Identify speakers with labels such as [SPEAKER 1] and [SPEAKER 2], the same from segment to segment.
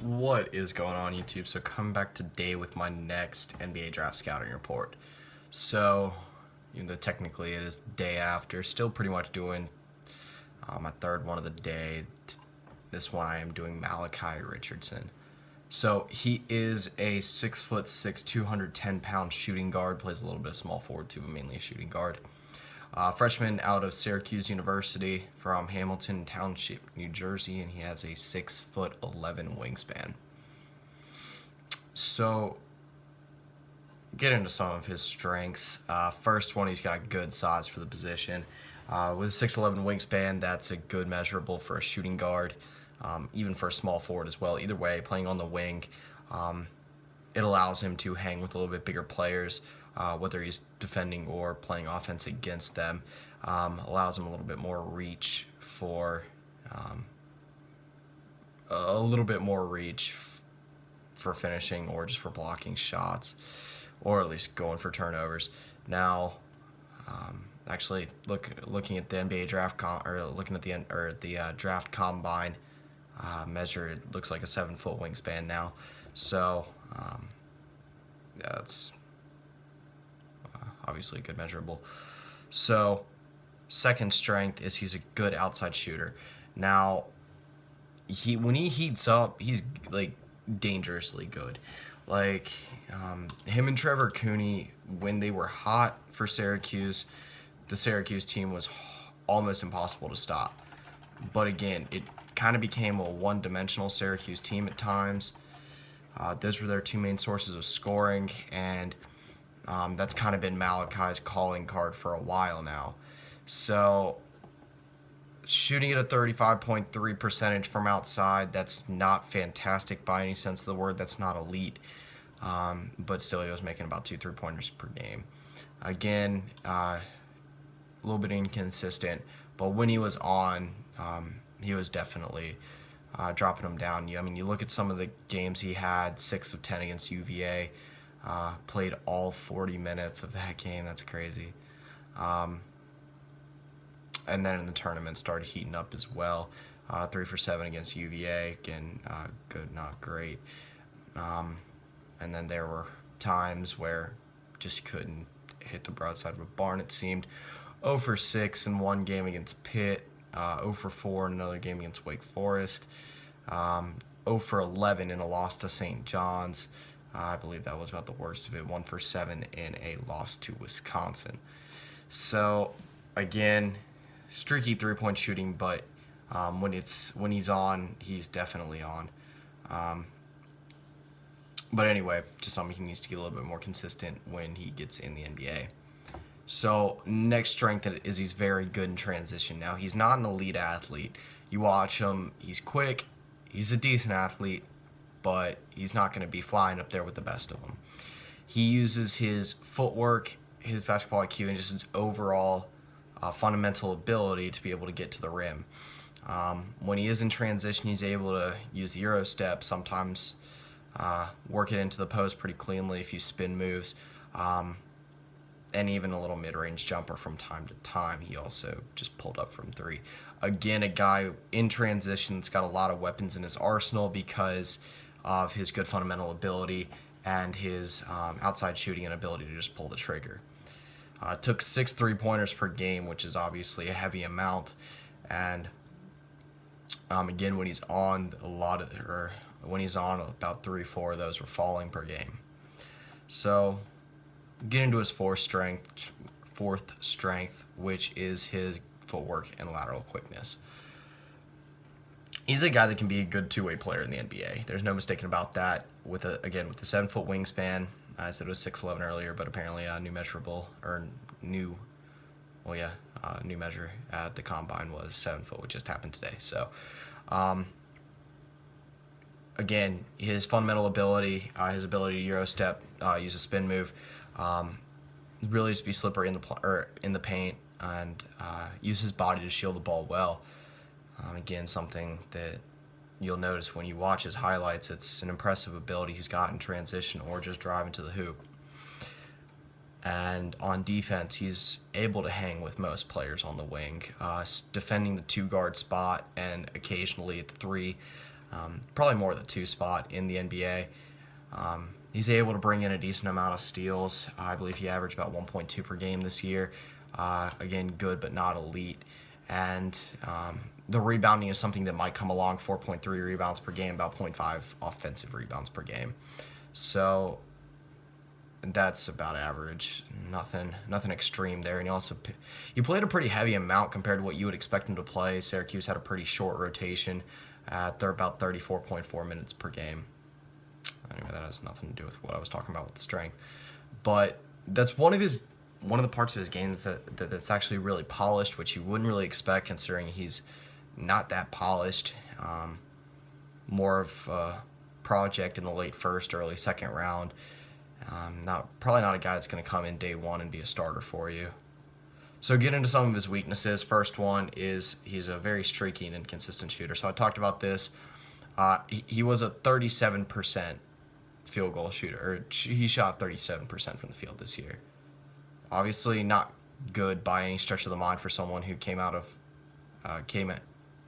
[SPEAKER 1] What is going on, YouTube? So coming back today with my next NBA draft scouting report. So, even though technically it is the day after, still pretty much doing my third one of the day. This one I am doing Malachi Richardson. So he is a 6'6", 210-pound shooting guard. Plays a little bit of small forward too, but mainly a shooting guard. Freshman out of Syracuse University from Hamilton Township, New Jersey, and he has a 6'11" wingspan. So, get into some of his strengths. First one, he's got good size for the position. With a 6'11" wingspan, that's a good measurable for a shooting guard, even for a small forward as well. Either way, playing on the wing, it allows him to hang with a little bit bigger players, whether he's defending or playing offense against them. Allows him a little bit more reach for finishing, or just for blocking shots, or at least going for turnovers. Now, actually looking at the NBA draft looking at the draft combine measure, it looks like a 7-foot wingspan now. So yeah, it's obviously a good measurable. So second strength is he's a good outside shooter. Now, when he heats up, he's like dangerously good. Like him and Trevor Cooney, when they were hot for Syracuse, the Syracuse team was almost impossible to stop. But again, it kind of became a one-dimensional Syracuse team at times. Those were their two main sources of scoring, and that's kind of been Malachi's calling card for a while now. So, shooting at a 35.3% from outside, that's not fantastic by any sense of the word. That's not elite. But still, he was making about 2 3-pointers per game. Again, a little bit inconsistent, but when he was on, he was definitely dropping them down. I mean, you look at some of the games he had, 6 of 10 against UVA, played all 40 minutes of that game. That's crazy. And then in the tournament started heating up as well. 3 for 7 against UVA. Again, good, not great. And then there were times where just couldn't hit the broadside of a barn, it seemed. 0 for 6 in one game against Pitt. 0 for 4 in another game against Wake Forest. 0 for 11 in a loss to St. John's. I believe that was about the worst of it. 1 for 7 in a loss to Wisconsin. So, again, streaky three-point shooting, but when he's on, he's definitely on. But anyway, just something he needs to get a little bit more consistent when he gets in the NBA. So next strength is he's very good in transition. Now, he's not an elite athlete. You watch him, he's quick, he's a decent athlete, but he's not going to be flying up there with the best of them. He uses his footwork, his basketball IQ, and just his overall fundamental ability to be able to get to the rim. When he is in transition, he's able to use the Euro step, sometimes work it into the post pretty cleanly, a few spin moves, and even a little mid-range jumper from time to time. He also just pulled up from 3. Again, a guy in transition that's got a lot of weapons in his arsenal because of his good fundamental ability and his outside shooting and ability to just pull the trigger. Took 6 3-pointers per game, which is obviously a heavy amount. And again, when he's on, about 3-4 of those were falling per game. So, get into his fourth strength, which is his footwork and lateral quickness. He's a guy that can be a good two-way player in the NBA. There's no mistaking about that. With the 7-foot wingspan, I said it was 6'11" earlier, but apparently a new measure at the combine was 7 foot, which just happened today. So, again, his fundamental ability, his ability to Euro step, use a spin move, really just be slippery in the paint, and use his body to shield the ball well. Again, something that you'll notice when you watch his highlights. It's an impressive ability he's got in transition or just driving to the hoop. And on defense, he's able to hang with most players on the wing, defending the 2 guard spot and occasionally at the 3, probably more the 2 spot in the NBA. He's able to bring in a decent amount of steals. I believe he averaged about 1.2 per game this year. Again, good but not elite. And the rebounding is something that might come along. 4.3 rebounds per game, about 0.5 offensive rebounds per game. So that's about average. Nothing extreme there. And he played a pretty heavy amount compared to what you would expect him to play. Syracuse had a pretty short rotation. They're about 34.4 minutes per game. Anyway, that has nothing to do with what I was talking about with the strength. But that's one of the parts of his game that's actually really polished, which you wouldn't really expect considering he's not that polished. More of a project in the late first, early second round. Probably not a guy that's going to come in day one and be a starter for you. So get into some of his weaknesses. First one is he's a very streaky and inconsistent shooter. So I talked about this. He was a 37% field goal shooter, or he shot 37% from the field this year. Obviously not good by any stretch of the mind for someone who came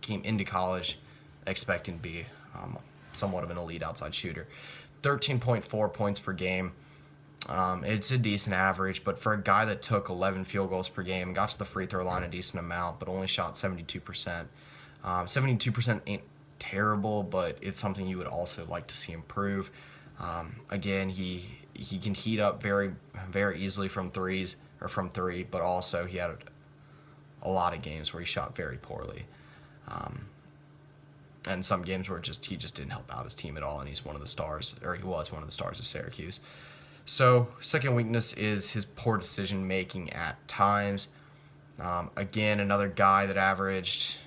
[SPEAKER 1] into college expecting to be somewhat of an elite outside shooter. 13.4 points per game. It's a decent average, but for a guy that took 11 field goals per game and got to the free throw line a decent amount, but only shot 72%. 72% ain't terrible, but it's something you would also like to see improve. Again, he can heat up very, very easily from three, but also he had a lot of games where he shot very poorly. And some games where he just didn't help out his team at all, and he was one of the stars of Syracuse. So, second weakness is his poor decision making at times. Again, another guy that averaged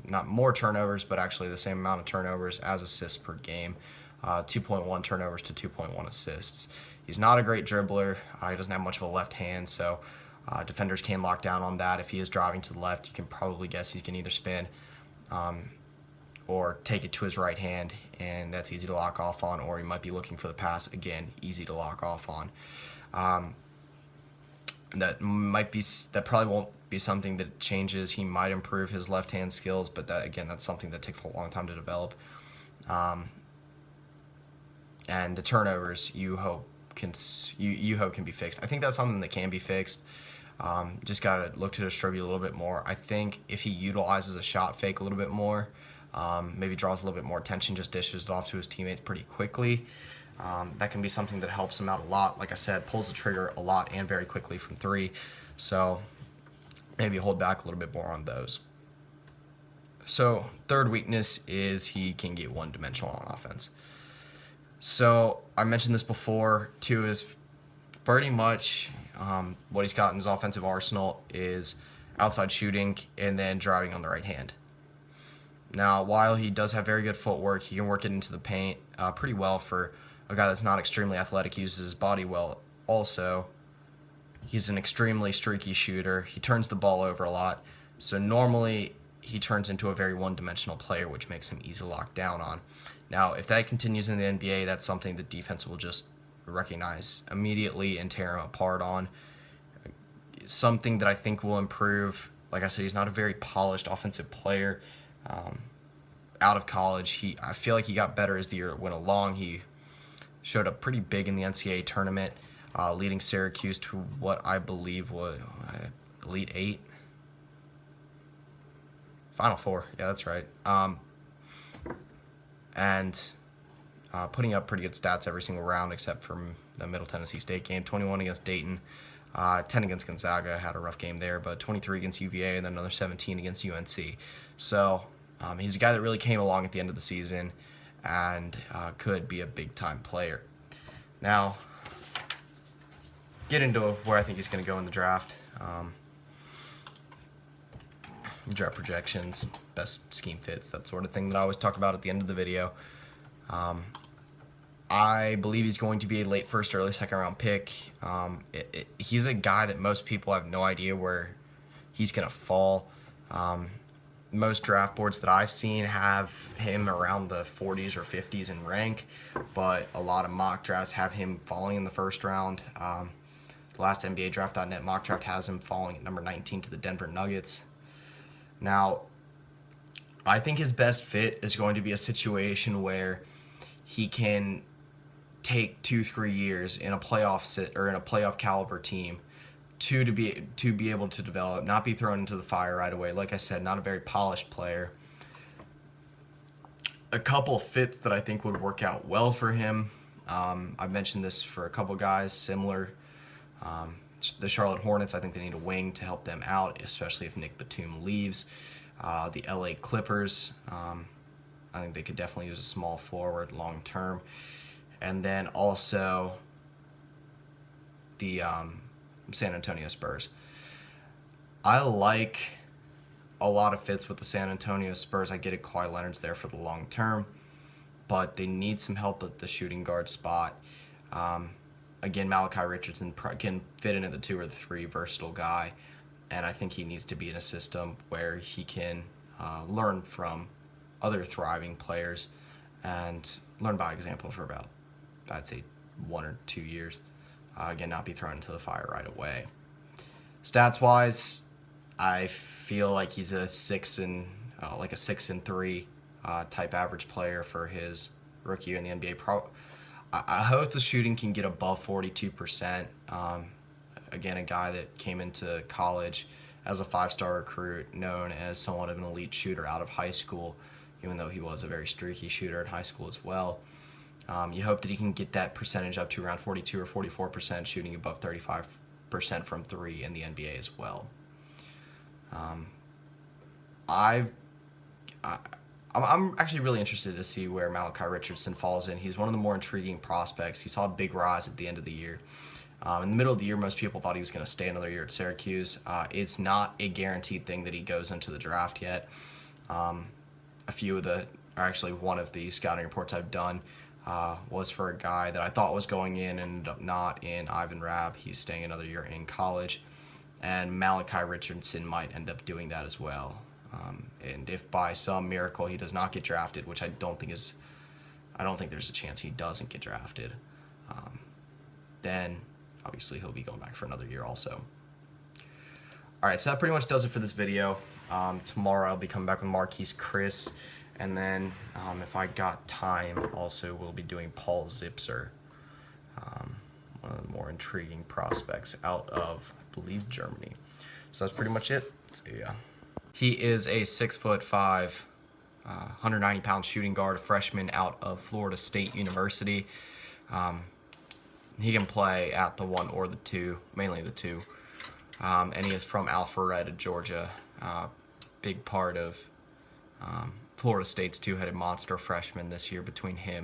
[SPEAKER 1] not more turnovers, but actually the same amount of turnovers as assists per game. 2.1 turnovers to 2.1 assists. He's not a great dribbler. He doesn't have much of a left hand, so defenders can lock down on that. If he is driving to the left, you can probably guess he can either spin or take it to his right hand, and that's easy to lock off on, or he might be looking for the pass. Again, easy to lock off on. That probably won't be something that changes. He might improve his left-hand skills, but that's something that takes a long time to develop. And the turnovers you hope can be fixed. I think that's something that can be fixed. Just gotta look to distribute a little bit more. I think if he utilizes a shot fake a little bit more, maybe draws a little bit more attention, just dishes it off to his teammates pretty quickly, that can be something that helps him out a lot. Like I said, pulls the trigger a lot and very quickly from 3. So maybe hold back a little bit more on those. So third weakness is he can get one-dimensional on offense. So I mentioned this before too, is pretty much what he's got in his offensive arsenal is outside shooting and then driving on the right hand. Now, while he does have very good footwork, he can work it into the paint pretty well for a guy that's not extremely athletic. He uses his body well also. He's an extremely streaky shooter. He turns the ball over a lot. So normally he turns into a very one-dimensional player, which makes him easy to lock down on. Now, if that continues in the NBA, that's something the defense will just recognize immediately and tear him apart on. Something that I think will improve. Like I said, he's not a very polished offensive player. Out of college, I feel like he got better as the year went along. He showed up pretty big in the NCAA tournament, leading Syracuse to what I believe was Elite 8. Final 4, yeah, that's right. And putting up pretty good stats every single round except for the Middle Tennessee State game. 21 against Dayton, 10 against Gonzaga, had a rough game there, but 23 against UVA, and then another 17 against UNC. So he's a guy that really came along at the end of the season and could be a big-time player. Now, get into where I think he's going to go in the draft. Draft projections, best scheme fits, that sort of thing that I always talk about at the end of the video. I believe he's going to be a late first, early second round pick. He's a guy that most people have no idea where he's going to fall. Most draft boards that I've seen have him around the 40s or 50s in rank, but a lot of mock drafts have him falling in the first round. The last NBA Draft.net mock draft has him falling at number 19 to the Denver Nuggets. Now, I think his best fit is going to be a situation where he can take 2-3 years in a playoff caliber team to be able to develop, not be thrown into the fire right away. Like I said, not a very polished player. A couple fits that I think would work out well for him. I've mentioned this for a couple guys similar. The Charlotte Hornets, I think they need a wing to help them out, especially if Nick Batum leaves. The LA Clippers, I think they could definitely use a small forward long term. And then also the San Antonio Spurs. I like a lot of fits with the San Antonio Spurs. I get it, Kawhi Leonard's there for the long term, but they need some help at the shooting guard spot. Again, Malachi Richardson can fit into the 2 or the 3, versatile guy, and I think he needs to be in a system where he can learn from other thriving players and learn by example for about, I'd say, 1 or 2 years. Again, not be thrown into the fire right away. Stats-wise, I feel like he's a 6 and 3 type average player for his rookie year in the NBA. I hope the shooting can get above 42%. Again, a guy that came into college as a 5-star recruit, known as somewhat of an elite shooter out of high school, even though he was a very streaky shooter in high school as well. You hope that he can get that percentage up to around 42 or 44%, shooting above 35% from 3 in the NBA as well. I'm actually really interested to see where Malachi Richardson falls in. He's one of the more intriguing prospects. He saw a big rise at the end of the year. In the middle of the year, most people thought he was going to stay another year at Syracuse. It's not a guaranteed thing that he goes into the draft yet. One of the scouting reports I've done was for a guy that I thought was going in and ended up not, in Ivan Rabb. He's staying another year in college. And Malachi Richardson might end up doing that as well. And if by some miracle he does not get drafted, which I don't think there's a chance he doesn't get drafted, then obviously he'll be going back for another year also. Alright, so that pretty much does it for this video. Tomorrow I'll be coming back with Marquise Chris, and then if I got time, also we'll be doing Paul Zipser, one of the more intriguing prospects out of, I believe, Germany. So that's pretty much it. So yeah. He is a 6'5", 190-pound shooting guard, a freshman out of Florida State University. He can play at the 1 or the 2, mainly the 2. And he is from Alpharetta, Georgia. Big part of Florida State's 2-headed monster freshman this year between him